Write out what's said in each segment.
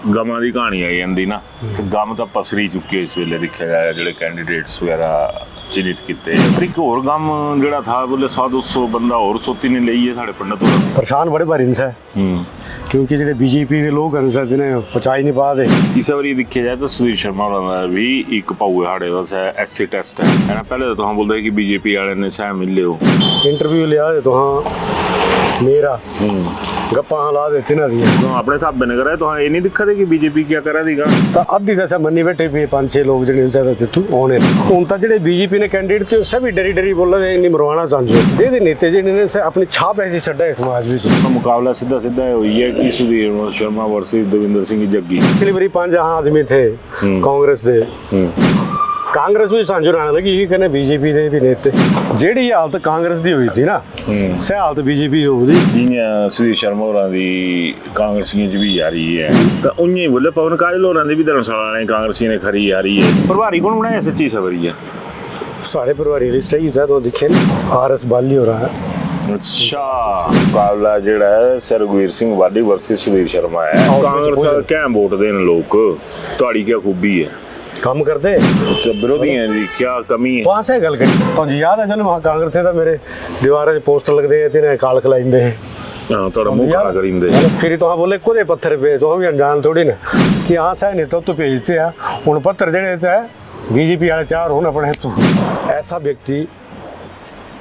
गमां दी कहानी आई जाती ना, तो गम तो पसरी चुके इस वेले देखा जाए जो कैंडीडेट्स वगैरह चिन्हित किए। पर एक होर गम जो था बोले 100-200 बंदा और सोती ने ली है साढ़े पिंड तो परेशान बड़े भारी इंसा क्योंकि जो बीजेपी के लोग हैं जिन्हें पहुँचा ही नहीं पा रहे। इस बारी देखा जाए तो सुधीर शर्मा होना भी एक भाऊ है साढ़े का एससी टेस्ट है ना। पहले तो तुम बोलते कि बीजेपी वाले ने सह मिले हो इंटरव्यू लिया तो हाँ मेरा गप्पा ला देते ना दिया तो अपने हिसाब ने करा तो हाँ ये नहीं दिखा थे कि बीजेपी क्या करा देगा। तो अद्धी दशा मनी बैठे भी 5-6 लोग जो तू आने हूँ तो जो बीजेपी ने कैंडीडेट थे सभी डरी बोल रहे नहीं मरवाना समझो ये नेता जिन्होंने अपनी छाप ऐसी छड़ा है समाज में। तो मुकाबला सीधा हुई है कि सुधीर शर्मा वर्सेस देविंदर सिंह जग्गी। पिछली बारी 5 आदमी थे कांग्रेस दे कांग्रेस भी सांझो रहने लगी ही कहने बीजेपी दे भी नेते जेड़ी हालत कांग्रेस दी हुई थी ना सह हालत बीजेपी होगी। जियां सुधीर शर्मा होरां दी कांग्रेसियों च भी आ रही है तो उन्हें ही बोले पवन काजल होरां दी भी धर्मशाला ने कांग्रेसी ने खरी आ रही है। प्रभारी कौन बनाया सच्ची सबरी है सारे प्रभारी लिस्ट ही था तो दिखे RS बाली हो रहा है। अच्छा मुकाबला जेड़ा है रघुवीर सिंह वाडी वर्सेस सुधीर शर्मा है। कांग्रेस क्या वोट देने लोग तुहाड़ी क्या खूबी है काम करते विरोधी हैं जी क्या कमी है वहाँ से गल करी तो जी याद है चलो वहाँ कांग्रेस से मेरे दीवार पोस्टर लगते हैं काल खिलाइंदे हाँ थोड़ा मुंह काला करिंदे फिर तो बोले कोदे पत्थर पे तो भी अनजान थोड़ी ना कि हाँ सह नहीं तो भेजते हैं उन पत्थर जड़े बीजेपी वाले तैयार होना पड़े। तो ऐसा व्यक्ति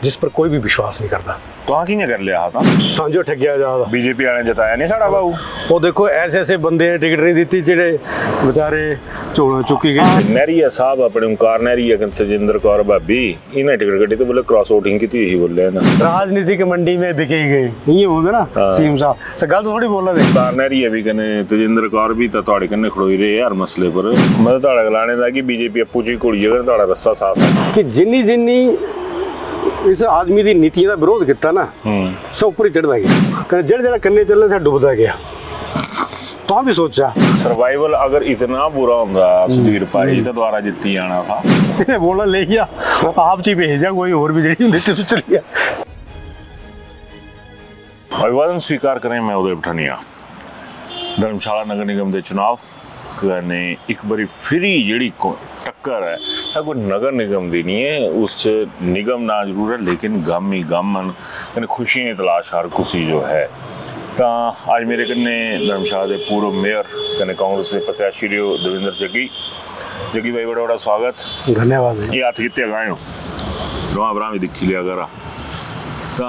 जिस पर कोई भी विश्वास नहीं करता तो हाँ किने कर लिया था सांझो ठगिया जाता बीजेपी वाले जताया नहीं साड़ा बाबू। वो देखो ऐसे बंदे टिकट नहीं दी जेडे बेचारे चुकी गए। नहरिया साहब अपने ओंकार नहरिया तजिंदर कौर भाभी इन्हें टिकट कटी तो बोले क्रॉस वोटिंग की थी बोले ना राजनीतिक मंडी में बिके गए ये बोलते ना सीएम साहब गल तो थोड़ी बोल रहे ओंकार नहरिया भी कने तजिंदर कौर भी तुहाडे कन्ने खड़ोई रहे यार मसले पर मतलब तुहाडा गलाने दा कि बीजेपी अप्पू जी घोड़ी अगर तुहाडा रास्ता साफ है कि जिन्नी इस आदमी की नीति का विरोध किया ना सब ऊपर ही चढ़ता गया जड़ कन्ने चलने से डुबता गया। तो भी सोचा सर्वाइवल अगर इतना बुरा होता सुधीर भाई तो दोबारा जीती जाना था बोला ले गया आप जी भेजा कोई और भी जड़ी तो चल गया। अभिवादन स्वीकार करें मैं उदय पठानिया धर्मशाला नगर निगम के चुनाव ने एक बारी फिर जी टक्कर है तो कोई नगर निगम की नहीं है उस निगम ना जरूर है लेकिन गम ही गम कने खुशियां की तलाश हर खुशी जो है। तो आज मेरे कन्ने धर्मशाला के पूर्व मेयर कने कांग्रेस के प्रत्याशी देविंदर जग्गी भाई बड़ा बड़ा स्वागत धन्यवाद। ये हाथ कितने गाए हो रोआ भरा भी दिखी लिया करा। तो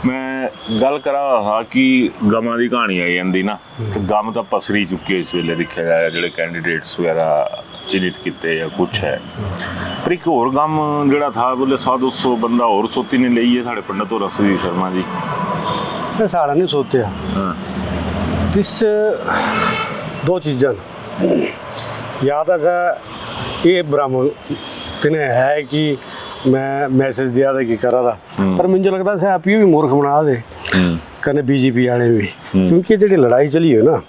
मैं गल करा था कि गमां दी कहानी आई जाती ना, तो गम तो पसरी चुके इस वेले देखा जाए जो कैंडीडेट्स वगैरह चिन्हित किए या कुछ है। पर एक होर गम जो था बोले 100-200 बंदा और सोती ने ली है साढ़े पिंड तो सुधीर शर्मा जी सर साड़ा नहीं सोते जिस 2 चीज़ा याद है ये ब्राह्मण तिने है कि मैं मैसेज दिया था कि करा था पर मुझे लगता है आप भी मूर्ख बना दे कने बीजेपी वाले भी क्योंकि जी लड़ाई चली है ना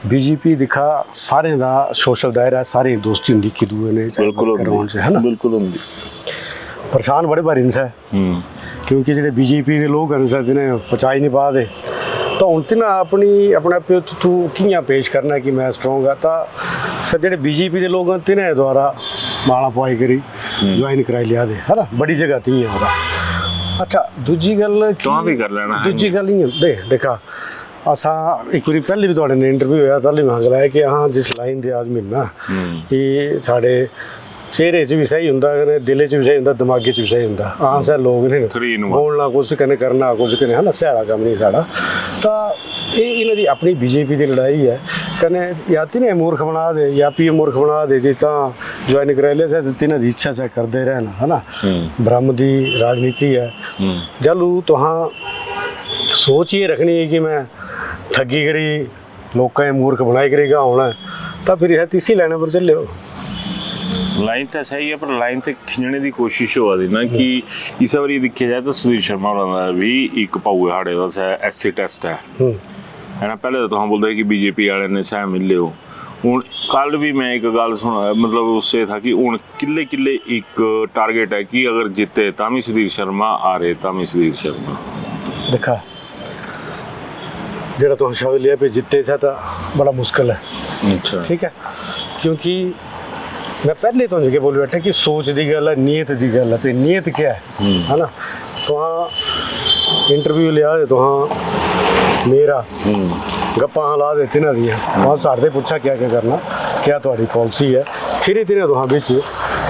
बीजेपी दिखा सारे दा सोशल दायरा सारे दोस्ती होंगी कि दूए ने बिल्कुल से है ना बिल्कुल परेशान बड़े भारी इंसा क्योंकि जो बीजेपी के लोग हैं जिन्हें पहुँचा ही नहीं पा रहे तो हूँ ना अपने पे तू कियां पेश करना कि मैं स्ट्रोंग है तो सर जो बीजेपी के लोग तिन्हें द्वारा माला पवाई करी ज्वाइन कराई लिया दे है ना बड़ी जगह थी होगा। अच्छा दूजी गल भी कर लेना दूजी गल नहीं देखा असा एक बार पहले भी थोड़े इंटरव्यू होया तभी मैं गलाया कि हाँ जिस लाइन दे आदमी ना कि साढ़े चेहरे च भी सही होंगे दिल च भी सही होंगे दिमागे च भी सही होंगे हाँ सर लोग ने बोलना कुछ कने करना कुछ कने है ना स्याड़ा कम नहीं साड़ा तो ये इन्हों की अपनी बीजेपी की लड़ाई है कने या तिन्हें मूर्ख बना दे या पी मूर्ख बना दे जी तो ज्वाइन करा लिया तो तिन्हें की इच्छा से करते रहना है ना ब्रह्म की राजनीति है जलू तो हाँ सोच ये रखनी है कि मैं ठगी करी लोग मूर्ख बनाई करेगा होना तो फिर यह तीसरी लाइन पर चले लाइन तो सही है पर लाइन तो खिंचने की कोशिश हो रही ना कि इस बार देखा जाए तो सुधीर शर्मा होना भी एक भाऊ है साढ़े का एससी टेस्ट है ना। पहले तो हम बोलते कि बीजेपी वाले ने सह मिले हो हूँ कल भी मैं एक गल सुना मतलब उससे था कि हूँ किले एक टारगेट है कि अगर जीते तो सुधीर शर्मा आ रहे तो सुधीर शर्मा देखा ਜਿਹੜਾ तुम शब्द लिया पे जितने सा तो बड़ा मुश्किल है, अच्छा ठीक है। क्योंकि मैं पहले तो जगह बोल बैठा कि सोच दी गल है, नीयत दी गल है, पे नीयत क्या है ना। तो इंटरव्यू लिया तो मेरा गप्पा ला देते ना दियाँ वहाँ सारे पूछा क्या क्या करना, क्या तुम्हारी पॉलिसी है, फिर ही तेने तुम बिच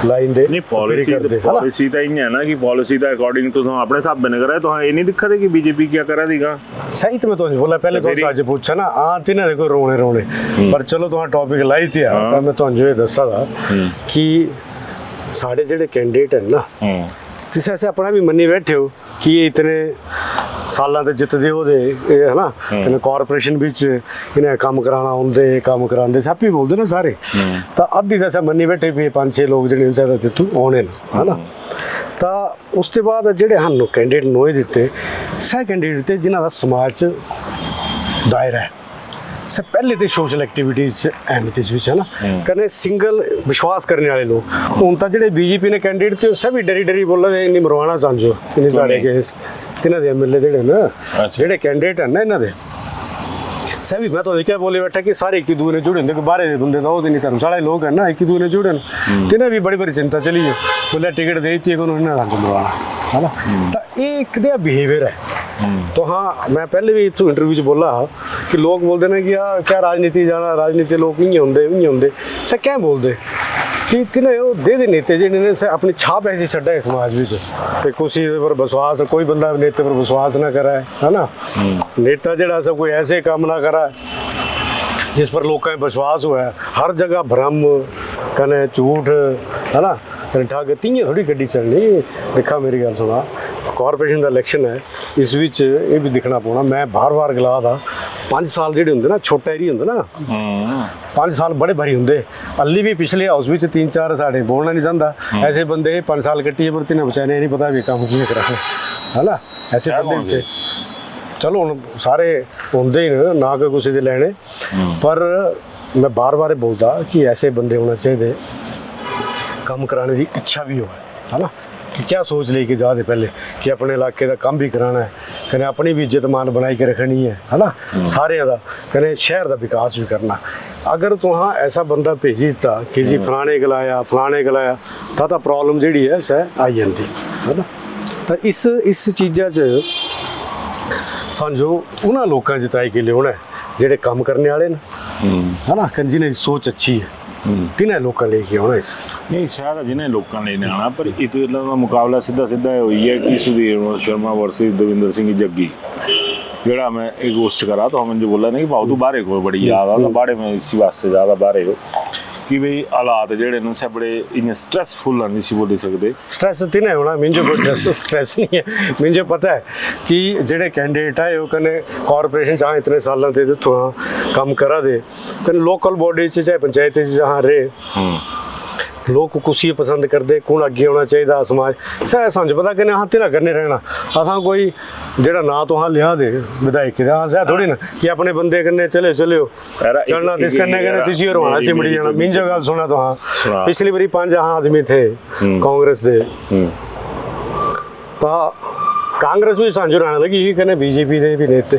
लाइन दे नहीं पॉलिसी तो इं है ना कि पॉलिसी तो अकॉर्डिंग टू तुम अपने हिसाब ने करे, तो ये नहीं दिखा दे कि बीजेपी क्या करा देगा। सही तो मैं तो बोला पहले तो अज पूछा ना आते ना देखो रोने रोने पर चलो तुम टॉपिक लाई थे तो मैं तो ये दसा था कि साढ़े जेडे कैंडिडेट है ना जिस ऐसे अपना भी मनी बैठे हो कि ये इतने सालों से जितते हो दे है ना, इन्हें कॉरपोरेशन बिच इन्हें काम कराना आते काम कराते सब ही बोलते ना सारे, तो अद्धी दसा मनी बैठे भी 5-6 लोग जो तू आने है ना। तो उसके बाद जेडे सानू कैंडिडेट नोए दिते सह कैंडिडेट दिते जिन्हों का समाज दायरा है सब पहले तो सोशल एक्टिविटीज अहमियत इस है ना, कने सिंगल विश्वास करने वाले लोग हूँ तो जो बीजेपी ने कैंडिडेट थे सभी डरी डरी बोल रहे इन्हें मरवाना समझो इन्हें सारे केस तिन्हों के एम एल ए जोड़े ना जोड़े कैंडिडेट है ना इन्होंने सभी मैं तो क्या बोले बैठा कि सारे एक दूसरे जुड़े होंगे बाहर के बंदे तो नहीं धर्मशाला लोग है ना एक दूसरे जुड़े तिन्हें भी बड़ी बड़ी चिंता चली है बोले टिकट दे दी उन्होंने रंग मरवाना है ना। तो ये एक बिहेवियर है। तो हाँ मैं पहले भी इतों इंटरव्यू बोला कि लोग बोलते हैं कि यार क्या राजनीति जाना राजनीति लोग इं होंगे सर क्या बोलते कि तिन्हें वो दे नेते जिन्हें अपनी छाप ऐसी छड्डा है समाज में कुछ पर विश्वास कोई बंदा नेता पर विश्वास ना करा है ना, नेता जड़ा सब कोई ऐसे काम ना करा जिस पर लोगों का विश्वास हुआ है, हर जगह भ्रम कने झूठ है ना कने ठग तियां थोड़ी गड्डी चलनी। देखा मेरी गल सुना कॉरपोरेशन का इलेक्शन है इस विच ये भी दिखना पौना, मैं बार बार गला था 5 साल जो होंगे ना छोटा एरिया होंगे ना 5 साल बड़े भारी होंगे अली भी पिछले हाउस में 3-4 साढ़े बोलना नहीं चाहता ऐसे बंदे 5 साल कट्टिए पर तिन्हें बेचारे नहीं पता भी काम किए करा है ना, ऐसे बंदे चलो हम सारे होंगे ही ना कि किसी के लेने पर मैं बार बार बोलता कि ऐसे बंदे होना चाहिए काम कराने की इच्छा भी हो है ना, कि क्या सोच लेके जा दे पहले कि अपने इलाके का काम भी कराना है कने अपनी भी इज्जत मान बनाई के रखनी है ना, सारे का कने शहर का विकास भी करना। अगर तुहां ऐसा बंदा भेजी दिता कि जी फलाने गलाया तो प्रॉब्लम जी है सह आई जाती है ना। तो इस चीज़ा च समझो उन्होंने लोगों जिताई के लिया है जेडे काम करने वाले है ना, जिन्हें सोच अच्छी है तिन्हें लोग लेके आना इस नहीं शायद जिन्हें लोगों लेने आना पर इतना का मुकाबला सीधा हुई है कि सुधीर शर्मा वर्सेस देविंदर सिंह जग्गी जोड़ा मैं एक गोष्ठ करा तो हमें जो बोला नहीं कि भाव तू बाहर को बड़ी याद आता बाड़े में इसी वास्ते ज़्यादा बाहर हो कि भाई हालात जेडे न सब बड़े इन्ने स्ट्रेसफुल नहीं सी बोली सकते। स्ट्रेस तिने होना मिंजो कोई स्ट्रेस नहीं है, मिंजो पता है कि जेडे कैंडिडेट है वो कने कॉरपोरेशन जहाँ इतने सालों से वहाँ काम करा दे कने लोकल बॉडी चाहे पंचायत जहाँ रहे लोग कुछ पसंद करते कौन अगे होना चाहिए समाज सह समझ पता कि हाँ तिना करने रहना असा कोई जेड़ा ना तो हाँ लिया दे विधायक हाँ सह थोड़ी ना कि अपने बंदे कन्ने चले चलना तिस कन्ने तुझी रोना चिमड़ी जाना। मिन जो गल सुना तो हाँ पिछली बारी 5 आदमी थे कांग्रेस दे तो कांग्रेस भी सांझो रहने लगी कने बीजेपी दे भी नेते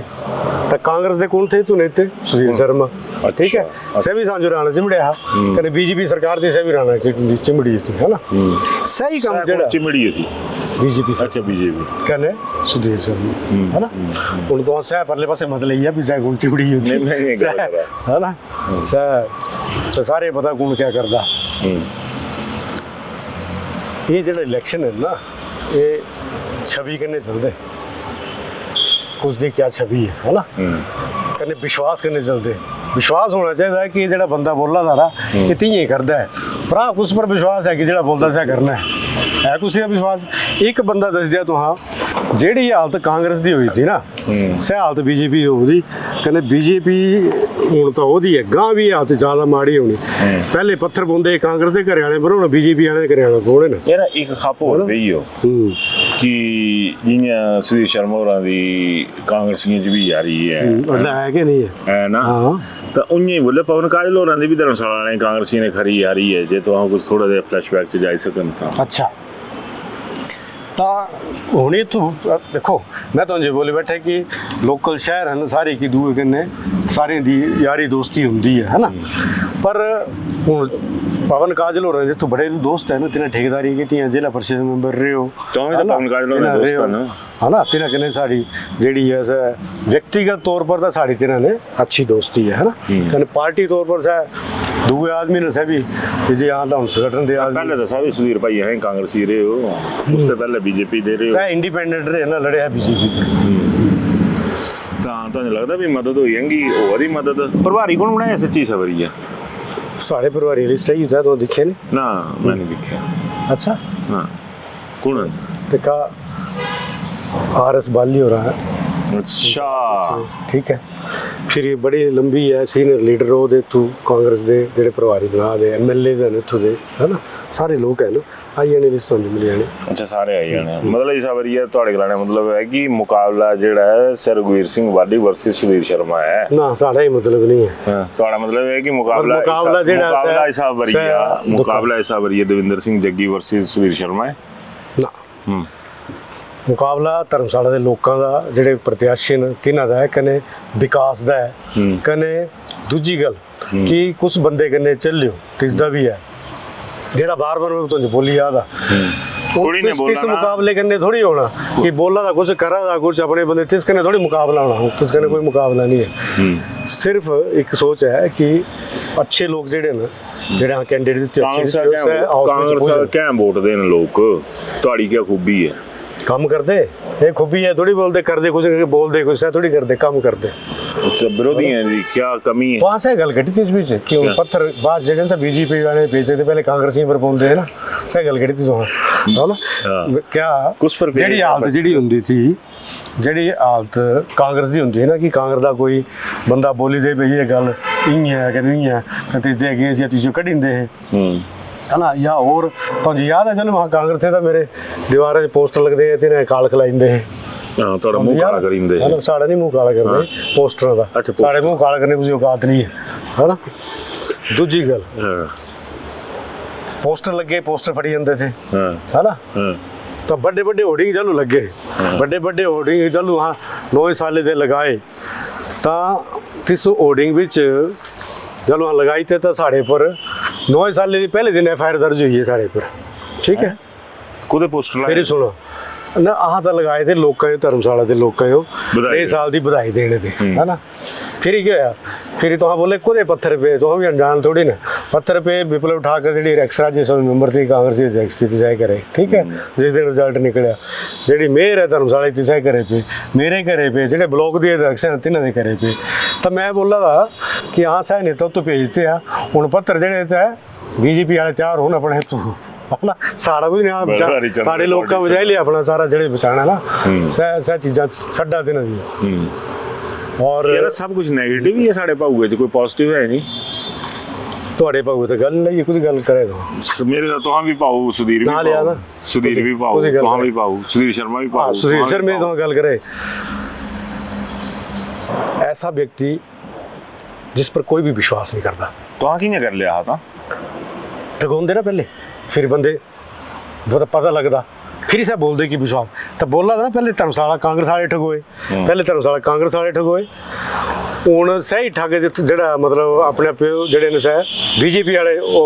तो कांग्रेस दे कौन थे तू नेते सुधीर शर्मा ठीक है सभी सांझो रहना चिमड़िया कने बीजेपी सरकार दे सभी रहना चिमड़ी थी है ना सही काम जेड़ा चिमड़ी थी बीजेपी अच्छा बीजेपी कने सुधीर शर्मा है ना उन तो सह परले पासे मतलब ये भी सह कौन चिमड़ी होती है ना सह तो सारे पता कौन क्या करदा। ये जेड़ा इलेक्शन है ना ये छवि करने चलते कुछ दी क्या छवि है ना कने विश्वास करने चलते विश्वास होना चाहिए कि जेड़ा बंदा बोला था ना ये तियां करता है पर उस पर विश्वास है कि जेड़ा बोलता सह करना है कुछ का विश्वास। एक बंदा दस दिया तो हाँ जेड़ी हालत कांग्रेस की हुई थी ना सह हालत बीजेपी होगी कने बीजेपी हूँ तो होती है गां भी हालत ज़्यादा माड़ी होनी पहले पत्थर पौंदे कांग्रेस के घरे वाले पर बीजेपी वाले घरे वाले पौने ना यार एक खप हो रही हो कि जियां सुधीर शर्मा होरां दी कांग्रेसियों च भी यारी है कि नहीं है ना तो उन्हें बोले पवन काजल होरां दी भी धर्मशाला वाले कांग्रेसियों ने खरी यारी है जे तो कुछ थोड़ा जिहा फ्लैशबैक च जाई सकन तां। अच्छा ਤਾਂ ਹੁਣ ਇੱਥੋਂ ਦੇਖੋ ਮੈਂ ਤੁਹਾਨੂੰ ਜੇ ਬੋਲੇ ਬੈਠਾ ਕਿ ਲੋਕਲ ਸ਼ਹਿਰ ਹਨ ਸਾਰੇ ਕੀ ਦੂਏ ਕਨੇ ਸਾਰਿਆਂ ਦੀ ਯਾਰੀ ਦੋਸਤੀ ਹੁੰਦੀ ਹੈ ਨਾ, ਪਰ ਹੁਣ ਪਵਨ ਕਾਜਲ ਹੋਰਾਂ ਜਿੱਥੋਂ ਬੜੇ ਦੋਸਤ ਹੈ ਨਾ, ਤਿੰਨਾਂ ਠੇਕੇਦਾਰੀ ਕੀਤੀਆਂ, ਜ਼ਿਲ੍ਹਾ ਪਰਿਸ਼ਦ ਮੈਂਬਰ ਰਹੇ ਹੋ ਤਾਂ ਵੀ ਤਾਂ ਪਵਨ ਕਾਜਲ ਹੋਰਾਂ ਦੋਸਤ ਹਨ है ना, तिना कने साड़ी जेडी है व्यक्तिगत तौर पर तो साड़ी तिना ने अच्छी दोस्ती है ना, कने पार्टी तौर पर से दूए आदमी ने से भी जी हाँ तो संगठन दे आदमी पहले तो सारे सुधीर भाई हैं कांग्रेसी रहे हो, उससे पहले बीजेपी दे रहे हो, चाहे इंडिपेंडेंट रहे ना, लड़े है बीजेपी तो लगता भी मदद हो जाएगी और ही मदद। प्रभारी कौन बनाया सच्ची सवरी है? सारे परिवार लिस्ट है इधर तो दिखे नहीं ना, मैं नहीं दिखा। अच्छा हाँ कौन देखा RS बाली हो रहा है। अच्छा ठीक है, फिर ये बड़ी लंबी है सीनियर लीडर हो दे तू कांग्रेस दे जेडे प्रभारी बना दे MLA ने इत्थों दे है ना, सारे लोग है ना आई जाने लिस्ट होनी मिल जानी। अच्छा सारे आई जाने मतलब इस बारी है ਤੁਹਾਡੇ ਗਲਾਣੇ मतलब है कि मुकाबला ਜਿਹੜਾ ਹੈ ਸਰਗਵੀਰ ਸਿੰਘ ਵਾਲੀ वर्सेस सुधीर शर्मा है ना, साड़ा ही मतलब नहीं है। हां ਤੁਹਾਡਾ मतलब है कि मुकाबला ਜਿਹੜਾ इस बारी है मुकाबला इस बारी है दविंदर सिंह जग्गी वर्सेस सुधीर शर्मा है ना, ਮੁਕਾਬਲਾ ਧਰਮਸ਼ਾਲਾ ਦੇ ਲੋਕਾਂ ਦਾ ਜਿਹੜੇ ਪ੍ਰਤਿਆਸ਼ੀ ਨੇ ਤਿੰਨਾਂ ਦਾ ਹੈ, ਕਨੇ ਵਿਕਾਸ ਦਾ ਹੈ, ਕਨੇ ਦੂਜੀ ਗੱਲ ਕਿ ਕੁਝ ਬੰਦੇ ਕਨੇ ਚੱਲਿਓ ਕਿਸ ਦਾ ਵੀ ਹੈ ਜਿਹੜਾ ਬਾਰ-ਬਾਰ ਮੈਂ ਤੁਹਾਨੂੰ ਬੋਲੀ ਯਾਦ ਆ थोड़ी ने बोला किस मुकाबले करने थोड़ी होना कि बोला था कुछ करा था कुछ अपने बंदे तिस करने थोड़ी मुकाबला होना, तिस करने कोई मुकाबला नहीं है। सिर्फ एक सोच है कि अच्छे लोग जेडे ना जेडे हाँ कैंडिडेट कांग्रेस क्या वोट देने लोग ਤੁਹਾਡੀ क्या खूबी है? काम करते ये खूबी है, थोड़ी बोलते कर दे कुछ बोल दे कुछ थोड़ी कर दे काम करते विरोधी हैं जी, क्या कमी है? वहाँ से गल घटी थी इस बीच क्यों पत्थर बात जगह से बीजेपी वाले भेजे थे, पहले कांग्रेसी पर पहुंचते है ना, से गल घटी थी तो ना क्या कुछ पर जेडी हालत जेडी हुंदी थी जेडी हालत कांग्रेस दी हुंदी है ना कि कांग्रेस दा कोई बंदा बोली दे भई ये गल इं है कि नहीं है ते दे अगे सी तिसो कढिंदे है ना, या और तो याद है चलो वहाँ कांग्रेस से मेरे दीवार पे पोस्टर लगते हैं तेरे काल खलाइंदे हैं हां थोड़ा मुंह काला करिंदे है ना, साड़ा नहीं मुंह काला करते पोस्टर दा, साड़े मुंह काला करने की औकात नहीं है ना। दूजी गल पोस्टर लगे पोस्टर फड़ी जाते थे है ना, तो बड़े बड़े होर्डिंग चलो लगे बड़े बड़े होर्डिंग चलो हाँ 9 साल दे लगाए तो तिस होर्डिंग विच चलो हाँ लगाई थे तो साढ़े पर 9 साल की पहले दिन FIR दर्ज हुई है साढ़े पर, ठीक है कोदे पोस्टर फिर सुनो ना आह तो लगाए थे लोगों धर्मशाला के लोगों 9 साल की बधाई देने थे है ना, फिर क्या होया फिर तो बोले कोदे पत्थर पे तो भी अनजान थोड़ी ना पत्थर पे विप्लव ठाकर जी एक्स राज्यसभा मेंबर थी कांग्रेस की अध्यक्ष थी तय करे, ठीक है जिस दिन रिजल्ट निकलिया जी मेयर है धर्मशाला की तय करे पे मेरे घरे पे जो ब्लॉक के अध्यक्ष हैं तिन्हों के घरे पे, तो मैं बोला था कि हाँ सह नेता तो भेजते हैं हूँ पत्थर जोड़े BJP वाले तैयार हो अपने तू है ना, साड़ा भी नहीं साढ़े लोग का बजाई लिया अपना सारा जड़े बचाना ना सह सह चीज़ा छड्डा तिन्हों दी और यार सब कुछ नेगेटिव ही है साढ़े भाऊ च कोई पॉजिटिव है नहीं ਤੁਹਾਡੇ ਭਾਉ ਤੇ ਗੱਲ ਨਹੀਂ ਕੁਝ ਗੱਲ ਕਰੇ ਦੋ ਮੇਰੇ ਤਾਂ ਤੁਹਾਂ ਵੀ ਭਾਉ ਸੁਧੀਰ ਵੀ ਨਾਲ ਆ ਨਾ ਸੁਧੀਰ ਵੀ ਭਾਉ ਤੁਹਾਂ ਵੀ ਭਾਉ ਸੁਧੀਰ ਸ਼ਰਮਾ ਵੀ ਭਾਉ सुधीर शर्मा तो गल करे ऐसा व्यक्ति जिस पर कोई भी विश्वास नहीं करता तुहाँ किने कर लिया था ठगोंदे ना पहले फिर बंदे पता लगता फिर इसे बोलते कि विश्वास तो बोला था ना पहले धर्मशाला कांग्रेस वाले ठगोए पहले धर्मशाला कांग्रेस वाले ठगोए हूँ सही ठग जोड़ा मतलब अपने जोड़े ने सह BJP वाले वो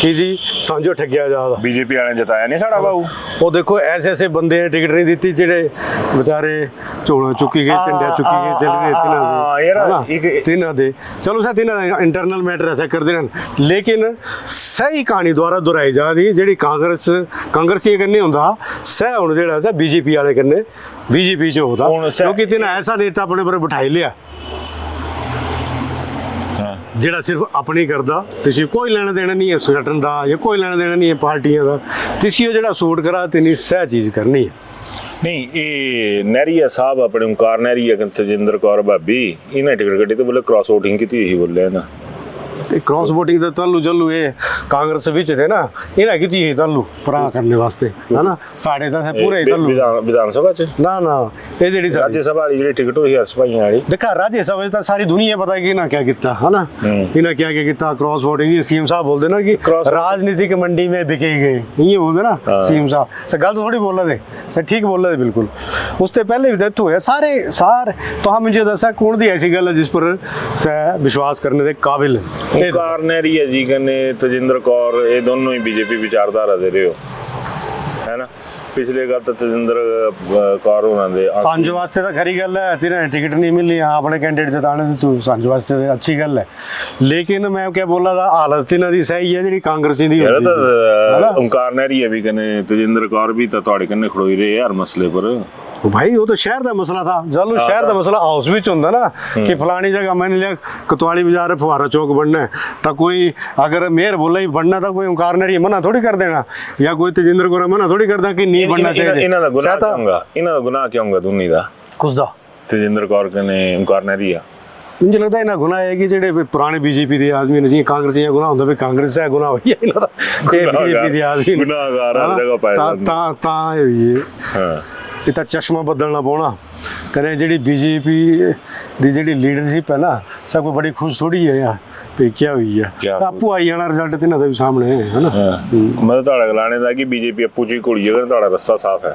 कि जी सांझो ठगिया जा BJP वाले जताया नहीं साड़ा भाऊ वो देखो ऐसे ऐसे बंदे ने टिकट नहीं दी जेडे बेचारे झोला चुकी गए झंडा चुकी गए चल रहे तिन्हां दे चलो सर तिन्हां इंटरनल मैटर ऐसा करते हैं लेकिन सही कहानी द्वारा दोहराई जा रही जी कांग्रेसी कन्ने होंदा सह हुण जेड़ा सा BJP वाले कन्ने BJP च होता क्योंकि तिन्हां ऐसा नेता अपने पर बिठाई लिया ਜਿਹੜਾ ਸਿਰਫ ਆਪਣੀ ਕਰਦਾ ਤੁਸੀਂ ਕੋਈ ਲੈਣਾ ਦੇਣਾ ਨਹੀਂ ਹੈ ਸੰਗਠਨ ਦਾ ਜਾਂ ਕੋਈ ਲੈਣਾ ਦੇਣਾ ਨਹੀਂ ਹੈ ਪਾਰਟੀਆਂ ਦਾ ਤੁਸੀਂ ਉਹ ਜਿਹੜਾ ਸੂਟ ਕਰਾ ਤੇ ਨਹੀਂ ਸਹਿ ਚੀਜ਼ ਕਰਨੀ ਹੈ ਨਹੀਂ ਇਹ ਨਹਿਰੀਆ ਸਾਹਿਬ ਆਪਣੇ ਓਮਕਾਰ ਨਹਿਰੀਆ ਤਜਿੰਦਰ ਕੌਰ ਭਾਬੀ ਇਹਨਾਂ ਟਿਕਟ ਗੱਡੀ ਤੇ ਬੋਲੇ ਕ੍ਰਾਸ ਵੋਟਿੰਗ ਕੀਤੀ ਹੀ ਬੋਲੇ ਨਾ ਇਹ ਕ੍ਰਾਸ ਵੋਟਿੰਗ ਦਾ ਚੱਲੂ ਇਹ ਕਾਂਗਰਸ ਵਿੱਚ थे ना इन्हें की चीज तल्लू परा करने वास्ते है ना साढ़े तो पूरे तल्लू ਵਿਧਾਨ ਸਭਾ ਚ ना ना ये जेडी ਰਾਜ ਸਭਾ ਵਾਲੀ ਜਿਹੜੀ ਟਿਕਟ ਹੋਈ ਹਰਸ ਭਾਈਆਂ ਵਾਲੀ देखा राज्य सभा तो सारी दुनिया पता है कि इन्हें क्या किया है ना इन्हें क्या किया क्रॉस वोटिंग सीएम साहब बोलते ना कि राजनीतिक मंडी में बिके गए ये बोलते ना सीएम साहब सर गल तो थोड़ी बोल रहे थे सर ठीक बोल रहे थे बिल्कुल उससे पहले भी डेथ हुए सारे तो हम मुझे दसा कौन दी ऐसी गल है जिस पर विश्वास करने के काबिल ਓਂਕਾਰ ਨਹਿਰੀ ਹੈ ਜੀ ਕਨੇ ਤਜਿੰਦਰ ਕੌਰ ਇਹ ਦੋਨੋਂ ਹੀ ਬੀਜੇਪੀ ਵਿਚਾਰਧਾਰਾ ਦੇ ਰਹੇ ਹੋ ਹੈ ਨਾ ਪਿਛਲੇ ਗੱਲ ਤਾਂ ਤਜਿੰਦਰ ਕੌਰ ਉਹਨਾਂ ਦੇ सांझ वास्ते तो खरी गल है तिन्हें टिकट नहीं मिली हाँ अपने कैंडिडेट जिताने तू सांझ वास्ते तो अच्छी गल है लेकिन मैं क्या बोला था हालत इन्हों की सही है जी कांग्रेसी दी ਓਂਕਾਰ ਨਹਿਰੀ ਹੈ ਵੀ ਕਨੇ ਤਜਿੰਦਰ ਕੌਰ ਵੀ ਤਾਂ ਤੁਹਾਡੇ ਕੰਨੇ ਖੜੋਈ ਰਹੇ ਹਰ ਮਸਲੇ पर भाई वो तो शहर का मसला था चलो शहर का मसला हाउस भी होंगे ना कि फलानी जगह मैंने लिया कतवाली बाजार फुहारा चौक बनना है तो कोई अगर मेयर बोला ही बनना था कोई ओंकार नहरी मना थोड़ी कर देना या कोई तेजिंद्र कौर मना थोड़ी करदा कि नहीं बनना चाहिए इन्हां दा गुनाह क्या होगा इन्हां दा गुनाह क्या होगा दोनी दा कुछ दा तेजिंद्र कौर कने ओंकार नहरी आ मुझे लगता है इन्हें गुनाह है कि जेडे पुराने बीजेपी के आदमी ने जी कांग्रेस का गुनाह होंदा भी कांग्रेस का गुनाह होई है इन्हां दा बीजेपी के आदमी गुनाहगार हर जगह पाए ता होई है हां ये तो चश्मा बदलना पौना करें जी बीजेपी की जी लीडरशिप है ना सब को बड़ी खुश थोड़ी है यार भी क्या हुई है आपू आई जाना रिजल्ट तिन्हां दे भी सामने है ना मैं तो गलाने दा कि बीजेपी अप्पू जी घोड़ी अगर तुहाड़ा रास्ता साफ है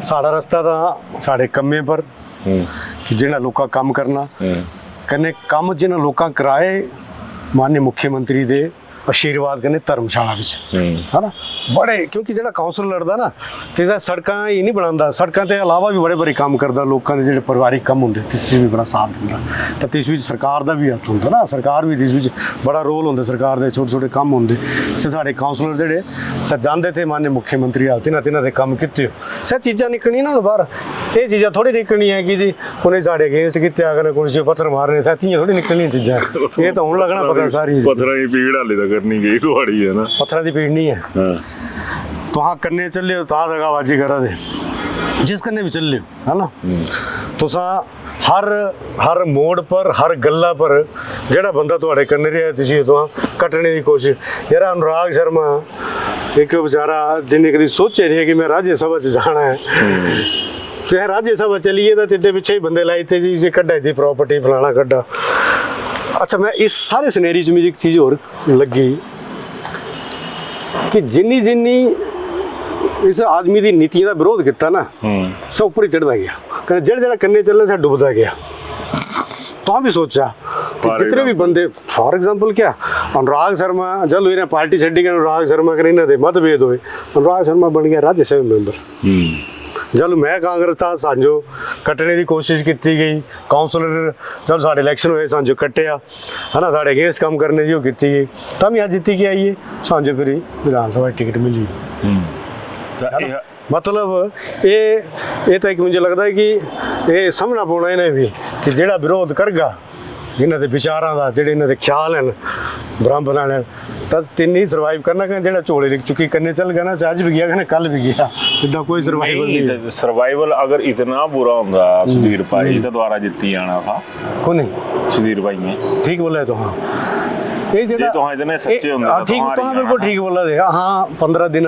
साड़ा रास्ता तो साढ़े कम्मे पर कि जिन्हें लोग काम करना कन्ने कम जिन्हें लोग कराए माननीय मुख्यमंत्री दे आशीर्वाद कन्ने धर्मशाला है ना बड़े क्योंकि जो काउंसल लड़ता ना तो सड़क ही नहीं बनाता सड़कों के अलावा भी बड़े बड़े काम करता लोगों के जो परिवारिक कम होंगे तिस भी बड़ा साथ दिता तो तिस सरकार का भी हथ होंगे ना सरकार भी जिस बड़ा रोल होंगे सरकार के छोटे छोटे काम होंगे साढ़े काउंसलर जोड़े सर जाते थे माननीय मुख्यमंत्री हाल तिन्हों के काम किए सर चीज़ा निकलनी ना बाहर ये चीज़ा थोड़ी निकलनी है कि जी उन्हें साढ़े अगेंस्ट किया अगर कोई पत्थर मारने सर इं थोड़ी निकलनी चीज़ा ये तो हूँ लगना पता सारी पत्थर की पीड़ हाले तक करनी गई थोड़ी है ना पत्थर की पीड़ नहीं है तो हाँ करने चले हो ता दगाबाजी करा दे जिस करने भी चल लियो है ना तो हर मोड़ पर हर गल्ला पर जेड़ा बंदा थोड़े करने रहा तुसी तो कटने की कोशिश यार अनुराग शर्मा एक बेचारा जिन्हें कभी सोचे रही है कि मैं राज्यसभा से जाना है तो यार राज्यसभा चलिए तो तेरे पीछे ही बंदे लाई थे जी ये कड्डा थी प्रॉपर्टी फलाना कड्डा अच्छा मैं इस सारे सिनेरी च मुझे एक चीज़ और लगी कि जिन्नी इस आदमी की नीतियों का विरोध किया ना सब ऊपर ही चढ़ता गया जड़ा करने चलने से डुबता गया तो भी सोचा कि जितने भी बंदे फॉर एग्जांपल क्या अनुराग शर्मा चलो इन्हें पार्टी छड़ी कर अनुराग शर्मा कर इन्हें मतभेद हुए अनुराग शर्मा बन गया राज्यसभा मैंबर जब मैं कांग्रेस था सांझो कट्टने की कोशिश की गई काउंसलर जब साढ़े इलैक्शन हुए सांझो कट्टिया है ना साढ़े अगेंस्ट काम करने की की गई तब यहाँ जीती के आइए सांझो फिर विधानसभा टिकट मिली मतलब ये तो एक मुझे लगता है कि ये समझना पौना इन्हें भी कि जेड़ा विरोध करगा इन्हों के विचारों का जो इन्हों के ख्याल हैं ब्रह्म बनाने तो तीन ही सर्वाइव करना कहना जेड़ा झोले लिख चुकी करने चल गया ना अज भी गया कहना कल भी गया इतना कोई सर्वाइवल नहीं सर्वाइवल अगर इतना बुरा होंगे सुधीर भाई तो दोबारा जीती जाना था को नहीं सुधीर भाई ने ठीक बोला तो हाँ ये तो हाँ इतने सच्चे होंगे ठीक तो हाँ बिल्कुल ठीक बोला दे हाँ 15 दिन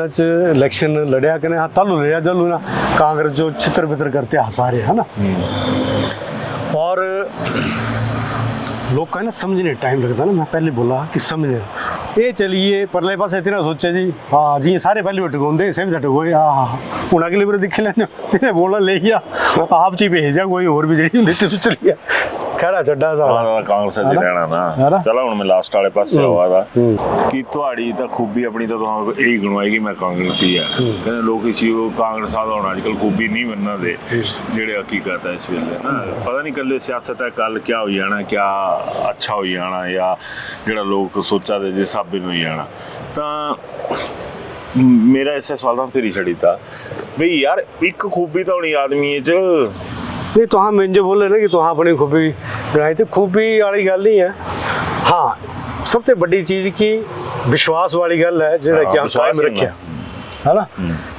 इलेक्शन लड़िया कने हाँ तलू लड़िया चलू ना कांग्रेस जो छितर बितर करते हाँ सारे है ना और लोग कहना समझने टाइम लगता ना मैं पहले बोला कि समझने ये चलिए परले पास इतना सोचे जी हाँ जी सारे पहले बट गोंदे सेम झट गए हाँ हूँ अगले बार दिख लेने बोला ले गया आप जी भेजा कोई और भी जी होंगी तो चलिए खड़ा छड्डा सा कांग्रेस च रहना ना चलो हुण मैं लास्ट वाले पासे आवा दा कि तुहाड़ी तां खूबी अपनी तो तुहां यही गणवाई कि मैं कांग्रेसी है कहंदे लोग इसी कांग्रेस दा हुण अजकल खूबी नहीं बनना दे जेड़े हकीकत है इस वेले ना पता नहीं कल्ले सियासत है कल क्या हो जाना क्या अच्छा हो जाना या जेड़ा लोग सोचा दे जिस हिसाब हो जाना तां मेरा इस सवाल तां फिर ही छड़ी था भाई यार एक खूबी तो होनी आदमी च नहीं तो हाँ मैं जो बोले ना कि तो हाँ अपनी खूबी बनाई थी खूबी वाली गल नहीं है हाँ सबसे बड़ी चीज़ की विश्वास वाली गल है जो कि कायम रखा है ना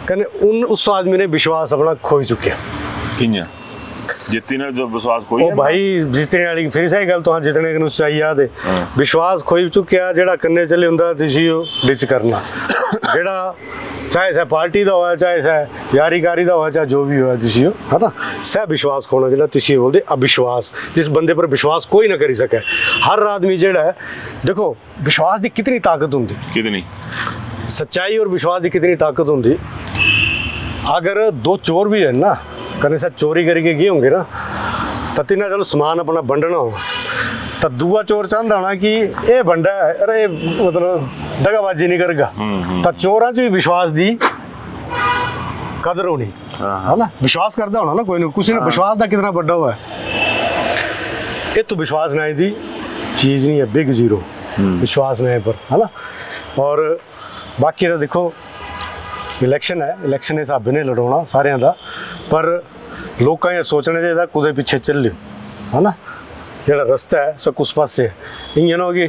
कहने उस आदमी ने विश्वास अपना खोई चुके कियां ਜਿੱਤੀ ਨੇ ਜੋ ਵਿਸ਼ਵਾਸ ਕੋਈ ਉਹ ਭਾਈ ਜਿੱਤਣੇ ਵਾਲੀ ਫਿਰ ਸਹੀ ਗੱਲ ਤੋਂ ਜਿੱਤਣੇ ਨੂੰ ਚਾਹੀਏ ਆਦੇ ਵਿਸ਼ਵਾਸ ਖੋਈ ਚੁੱਕਿਆ ਜਿਹੜਾ ਕੰਨੇ ਚੱਲੇ ਹੁੰਦਾ ਤੁਸੀਂ ਉਹ ਡਿਚ ਕਰਨਾ ਜਿਹੜਾ ਚਾਹੇ ਸਾ ਪਾਰਟੀ ਦਾ ਹੋਇਆ ਚਾਹੇ ਸਾ ਯਾਰੀਕਾਰੀ ਦਾ ਹੋਇਆ ਚਾਹੇ ਜੋ ਵੀ ਹੋਇਆ ਤੁਸੀਂ ਹੈ ਨਾ ਸह विश्वास खोना ਜਿਹੜਾ ਤੁਸੀਂ ਬੋਲਦੇ अविश्वास जिस बंदे पर विश्वास कोई ना करी सके हर आदमी ਜਿਹੜਾ है देखो विश्वास की कितनी ताकत होंगी कितनी सच्चाई और विश्वास की कितनी ताकत होंगी अगर दो चोर भी है ना कने सा चोरी करके गए होंगे ना तो तिना चलो समान अपना बंडना हो तो दूआ चोर चाहता होना कि ये बंडा है अरे मतलब दगाबाजी नहीं करेगा तो चोरा च भी विश्वास दी कदर होनी है ना विश्वास करता होना ना कोई नहीं किसी ने विश्वास का कितना बड़ा हुआ है ये तो विश्वास नहीं दी चीज़ नहीं है बिग जीरो विश्वास नहीं पर है ना और बाकी तो देखो इलेक्शन है इलेक्शन इस हिसाब ने लड़ाना सारे का पर लोग ये सोचने चाहिए कुदे पीछे चल लियो है ना ਜਿਹੜਾ ਰਸਤਾ ਹੈ ਸਭ ਕੁਛ ਪਾਸੇ ਇੰਜ ਨਾ ਕਿ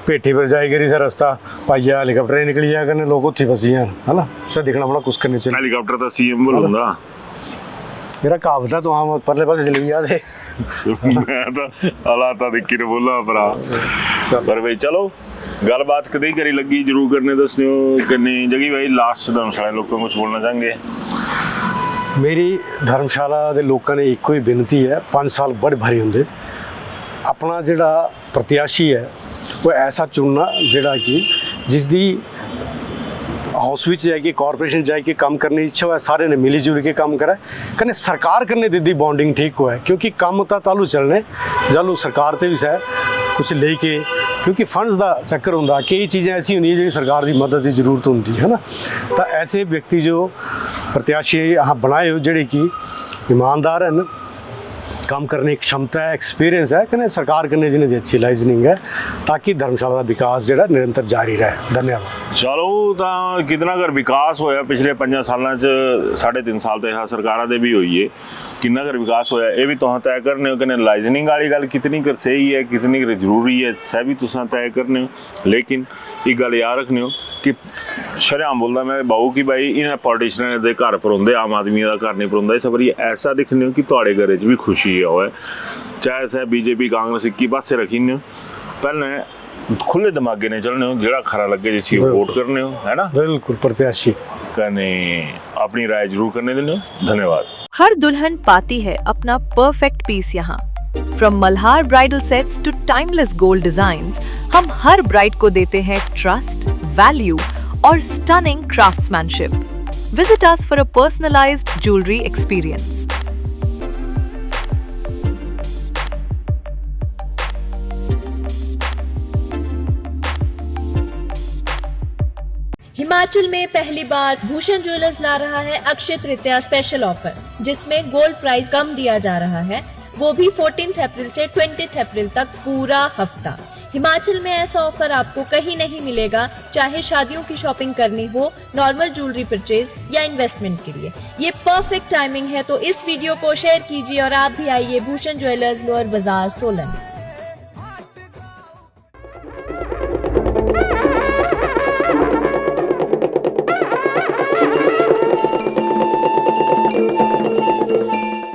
ਪੇਠੀ ਪਰ ਜਾਈ ਗਰੀ ਸਾ ਰਸਤਾ ਪਾਈਆ ਹੈਲੀਕਾਪਟਰ ਨਿਕਲੀ ਜਾ ਕਰਨੇ ਲੋਕ ਉੱਥੇ ਫਸੀ ਜਾਣ ਹਨਾ ਸਾ ਦਿਖਣਾ ਬਣਾ ਕੁਛ ਕਰਨੇ ਚਾਹੀਏ ਹੈਲੀਕਾਪਟਰ ਤਾਂ ਸੀਐਮ ਵੱਲ ਹੁੰਦਾ ਮੇਰਾ ਕਹਾਵਤ ਹੈ ਤੂੰ ਹਾਂ ਪਰਲੇ ਪਾਸੇ ਚਲੀ ਜਾ ਦੇ ਮੈਂ ਤਾਂ ਹਾਲਾਤਾਂ ਦੇਖੀ ਨੇ ਬੋਲਾ ਭਰਾ ਪਰ ਬਈ ਚਲੋ ਗੱਲਬਾਤ ਕਦੇ ਹੀ ਕਰੀ ਲੱਗੀ ਜਰੂਰ ਕਰਨੇ ਦੱਸਿਓ ਕਿੰਨੀ ਜਗੀ ਭਾਈ ਲਾਸਟ ਧਰਮਸ਼ਾਲਾ ਲੋਕਾਂ ਨੂੰ ਕੁਝ ਬੋਲਣਾ ਚਾਹਾਂਗੇ मेरी धर्मशाला के लोगों ने एक ही बेनती है 5 साल बड़े भारी होंगे अपना जोड़ा प्रत्याशी है वो ऐसा चुनना जोड़ा कि जिसकी हाउस में जाके कॉरपोरेशन जाके काम करने की इच्छा है सारे ने मिली जुल के काम करा कने सरकार करने दी बॉन्डिंग ठीक हुआ है क्योंकि काम तो तालू चलने जालू सरकार से भी सह कुछ लेके क्योंकि फंड्स का चक्कर होंगे कई चीज़ें ऐसी होंगी जी सरकार की मदद की जरूरत होंगी है ना तो ऐसे व्यक्ति जो प्रत्याशी यहाँ बनाए हो जोड़े कि ईमानदार हैं काम करने की क्षमता है एक्सपीरियंस है कने सरकार करने जिन्हें दी अच्छी लाइजनिंग है ताकि धर्मशाला का विकास जो निरंतर जारी रहे धन्यवाद चलो तो कितना कर विकास होया पिछले 5 सालों 3.5 साल तो यह सरकारों के भी हुई है कितना कर विकास होया ये भी तुम तय करने हो कि लाइजनिंग वाली गल कितनी कर सही है कितनी कर जरूरी है सह भी तुम तय करने हो लेकिन एक गल याद रखने हो कि शरेआम बोलता मैं बाहू कि भाई इन्हें पॉलिटिशियन के घर परोंदे आम आदमी का घर नहीं परोंदा इस बारी ऐसा दिखने हो कि थोड़े घर च भी खुशी है चाहे सह बीजेपी कांग्रेस एक ही पासे रखी ने पहले खुले दिमागे ने चलने हो जो खरा लगे जिस वोट करने हो है ना बिल्कुल प्रत्याशी कने अपनी राय जरूर करने देने धन्यवाद हर दुल्हन पाती है अपना परफेक्ट पीस यहाँ from Malhar bridal sets to timeless gold designs हम हर ब्राइड को देते हैं ट्रस्ट वैल्यू और stunning craftsmanship visit us for a personalised jewellery experience Himachal में पहली बार भूषण ज्वेलर्स ला रहा है अक्षय तृतीया स्पेशल ऑफर जिसमें गोल्ड प्राइस कम दिया जा रहा है वो भी 14 अप्रैल से 20 अप्रैल तक पूरा हफ्ता। हिमाचल में ऐसा ऑफर आपको कहीं नहीं मिलेगा चाहे शादियों की शॉपिंग करनी हो नॉर्मल ज्वेलरी परचेज या इन्वेस्टमेंट के लिए ये परफेक्ट टाइमिंग है तो इस वीडियो को शेयर कीजिए और आप भी आइए भूषण ज्वेलर्स लोअर बाजार सोलन।